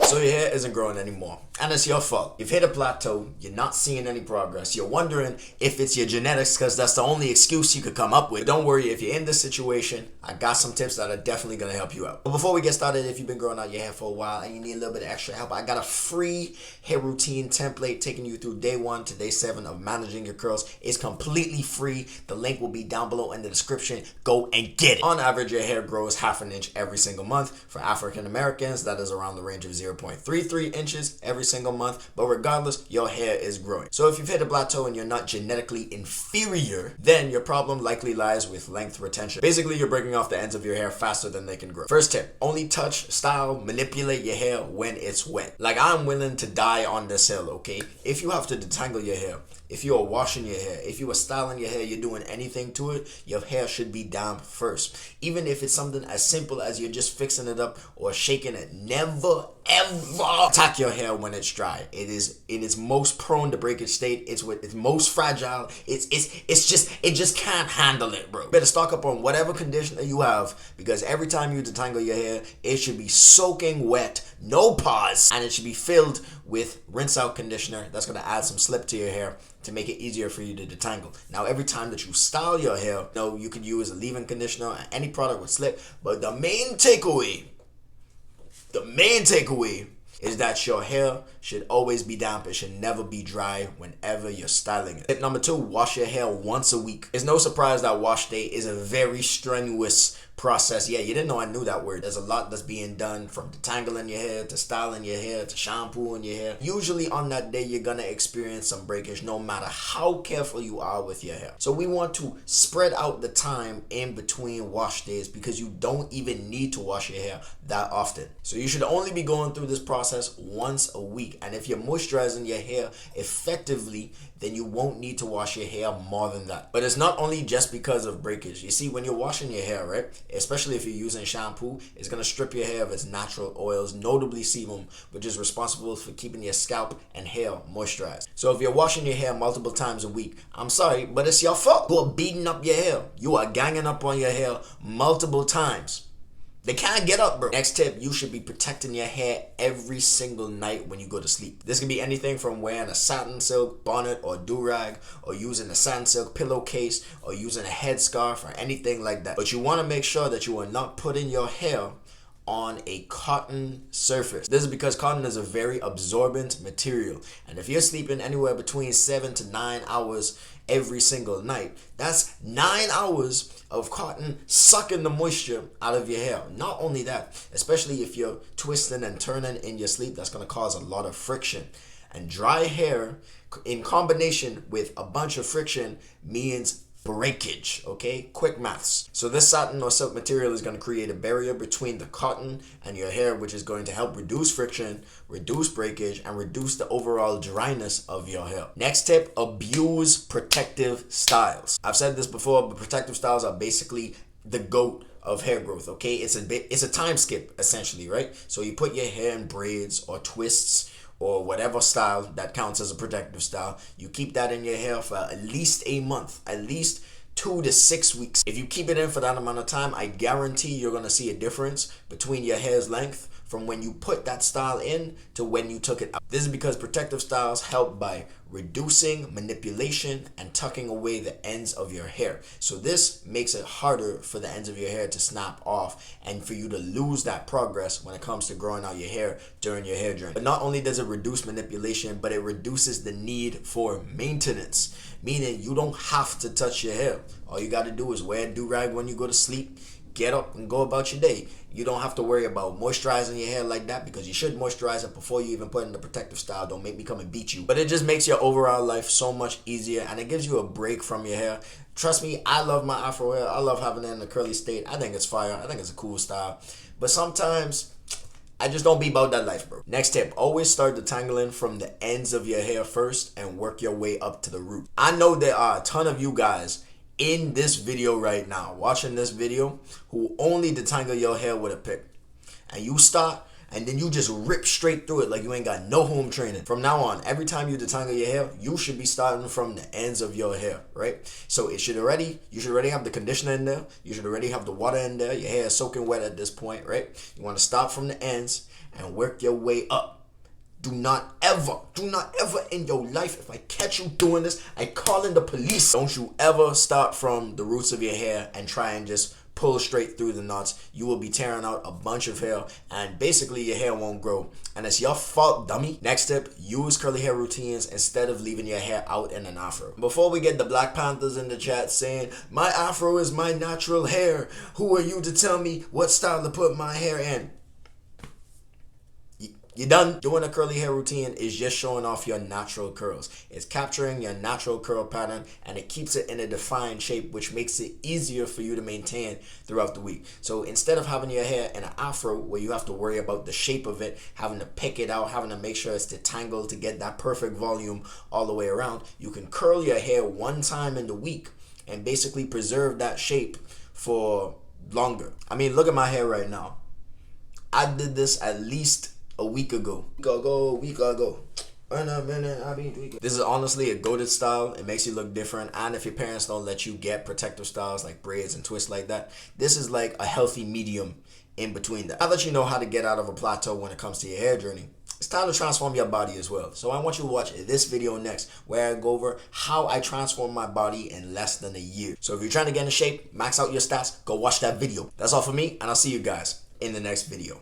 So your hair isn't growing anymore, and it's your fault. You've hit a plateau, you're not seeing any progress, you're wondering if it's your genetics because that's the only excuse you could come up with. Don't worry, if you're in this situation, I got some tips that are definitely going to help you out. But before we get started, if you've been growing out your hair for a while and you need a little bit of extra help, I got a free hair routine template taking you through day 1 to day 7 of managing your curls. It's completely free. The link will be down below in the description. Go and get it. On average, your hair grows half an inch every single month. For African Americans, that is around the range of 0.33 inches every single month. But regardless, your hair is growing. So if you've hit a plateau and you're not genetically inferior, then your problem likely lies with length retention. Basically, you're breaking off the ends of your hair faster than they can grow. First tip, only touch, style, manipulate your hair when it's wet. Like, I'm willing to die on this hill, okay? If you have to detangle your hair, if you are washing your hair, if you are styling your hair, you're doing anything to it, your hair should be damp first. Even if it's something as simple as you're just fixing it up or shaking it, never ever attack your hair when it's dry. It is in its most prone to breakage state. It's most fragile. It just can't handle it, bro. Better stock up on whatever conditioner you have, because every time you detangle your hair, it should be soaking wet, no pause, and it should be filled with rinse out conditioner that's going to add some slip to your hair to make it easier for you to detangle. Now, every time that you style your hair, you could use a leave-in conditioner and any product with slip, but the main takeaway is that your hair should always be damp. It should never be dry whenever you're styling it. Tip number 2, wash your hair once a week. It's no surprise that wash day is a very strenuous process. Yeah, you didn't know I knew that word. There's a lot that's being done, from detangling your hair to styling your hair to shampooing your hair. Usually on that day, you're gonna experience some breakage no matter how careful you are with your hair. So we want to spread out the time in between wash days, because you don't even need to wash your hair that often. So you should only be going through this process once a week. And if you're moisturizing your hair effectively, then you won't need to wash your hair more than that. But it's not only just because of breakage. You see, when you're washing your hair, right, especially if you're using shampoo, it's going to strip your hair of its natural oils, notably sebum, which is responsible for keeping your scalp and hair moisturized. So if you're washing your hair multiple times a week, I'm sorry, but it's your fault. You are beating up your hair. You are ganging up on your hair multiple times. They can't get up, bro. Next tip, you should be protecting your hair every single night when you go to sleep. This can be anything from wearing a satin silk bonnet or do-rag, or using a satin silk pillowcase, or using a headscarf, or anything like that. But you want to make sure that you are not putting your hair on a cotton surface. This is because cotton is a very absorbent material, and if you're sleeping anywhere between 7 to 9 hours every single night, that's 9 hours of cotton sucking the moisture out of your hair. Not only that, especially if you're twisting and turning in your sleep, that's going to cause a lot of friction. And dry hair in combination with a bunch of friction means breakage, okay? Quick maths. So this satin or silk material is going to create a barrier between the cotton and your hair, which is going to help reduce friction, reduce breakage, and reduce the overall dryness of your hair. Next tip, abuse protective styles. I've said this before, but protective styles are basically the GOAT of hair growth, okay? It's a time skip, essentially, right? So you put your hair in braids or twists, or whatever style that counts as a protective style. You keep that in your hair for at least a month, at least 2 to 6 weeks. If you keep it in for that amount of time, I guarantee you're going to see a difference between your hair's length from when you put that style in to when you took it out. This is because protective styles help by reducing manipulation and tucking away the ends of your hair. So this makes it harder for the ends of your hair to snap off and for you to lose that progress when it comes to growing out your hair during your hair journey. But not only does it reduce manipulation, but it reduces the need for maintenance, meaning you don't have to touch your hair. All you got to do is wear a do-rag when you go to sleep, get up and go about your day. You don't have to worry about moisturizing your hair like that, because you should moisturize it before you even put in the protective style. Don't make me come and beat you. But it just makes your overall life so much easier, and it gives you a break from your hair. Trust me, I love my afro hair. I love having it in a curly state. I think it's fire. I think it's a cool style. But sometimes I just don't be about that life, bro. Next tip, always start detangling from the ends of your hair first and work your way up to the root. I know there are a ton of you guys in this video right now, watching this video, who only detangle your hair with a pick. And you start, and then you just rip straight through it like you ain't got no home training. From now on, every time you detangle your hair, you should be starting from the ends of your hair, right? So you should already have the conditioner in there. You should already have the water in there. Your hair is soaking wet at this point, right? You want to start from the ends and work your way up. Do not ever in your life, if I catch you doing this, I call in the police. Don't you ever start from the roots of your hair and try and just pull straight through the knots. You will be tearing out a bunch of hair and basically your hair won't grow. And it's your fault, dummy. Next tip, use curly hair routines instead of leaving your hair out in an afro. Before we get the Black Panthers in the chat saying, my afro is my natural hair, who are you to tell me what style to put my hair in? You're done. Doing a curly hair routine is just showing off your natural curls. It's capturing your natural curl pattern and it keeps it in a defined shape, which makes it easier for you to maintain throughout the week. So instead of having your hair in an afro where you have to worry about the shape of it, having to pick it out, having to make sure it's detangled to get that perfect volume all the way around, you can curl your hair one time in the week and basically preserve that shape for longer. I mean, look at my hair right now. I did this at least a week ago. This is honestly a goated style. It makes you look different, and if your parents don't let you get protective styles like braids and twists like that, this is like a healthy medium in between that. Now that you know how to get out of a plateau when it comes to your hair journey, it's time to transform your body as well. So I want you to watch this video next where I go over how I transform my body in less than a year. So if you're trying to get in shape, max out your stats, go watch that video. That's all for me, and I'll see you guys in the next video.